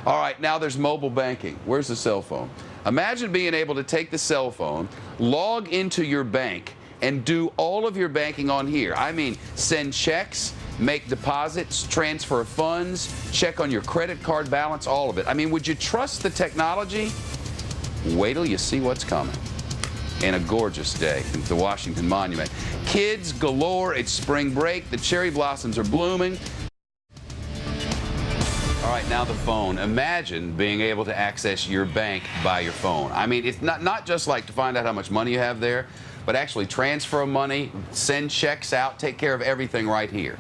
All right, now there's mobile banking. Where's the cell phone? Imagine being able to take the cell phone, log into your bank, and do all of your banking on here. I mean, send checks, make deposits, transfer funds, check on your credit card balance, all of it. I mean, would you trust the technology? Wait till you see what's coming. And a gorgeous day at the Washington Monument. Kids galore, it's spring break, the cherry blossoms are blooming. All right, now the phone. Imagine being able to access your bank by your phone. I mean, it's not just like to find out how much money you have there, but actually transfer money, send checks out, take care of everything right here.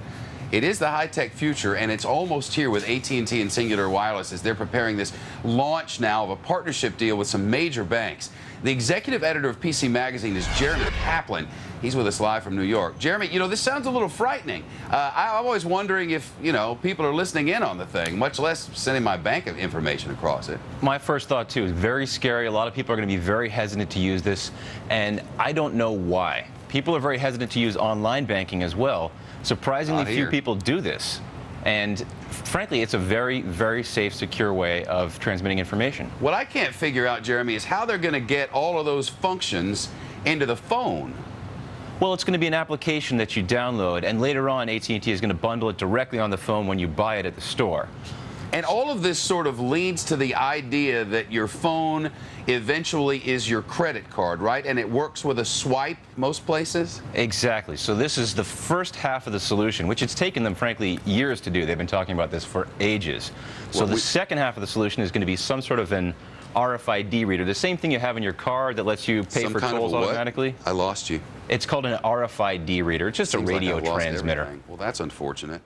It is the high-tech future, and it's almost here with AT&T and Cingular Wireless as they're preparing this launch now of a partnership deal with some major banks. The executive editor of PC Magazine is Jeremy Kaplan. He's with us live from New York. Jeremy, you know, this sounds a little frightening. I'm always wondering if, you know, people are listening in on the thing, much less sending my bank information across it. My first thought, too, is very scary. A lot of people are going to be very hesitant to use this, and I don't know why. People are very hesitant to use online banking as well. Surprisingly few people do this. And frankly, it's a very, very safe, secure way of transmitting information. What I can't figure out, Jeremy, is how they're going to get all of those functions into the phone. Well, it's going to be an application that you download, and later on, AT&T is going to bundle it directly on the phone when you buy it at the store. And all of this sort of leads to the idea that your phone eventually is your credit card, right? And it works with a swipe most places? Exactly. So this is the first half of the solution, which it's taken them, frankly, years to do. They've been talking about this for ages. So the second half of the solution is going to be some sort of an RFID reader, the same thing you have in your car that lets you pay for tolls automatically. I lost you. It's called an RFID reader. It's just a radio transmitter. Well, that's unfortunate.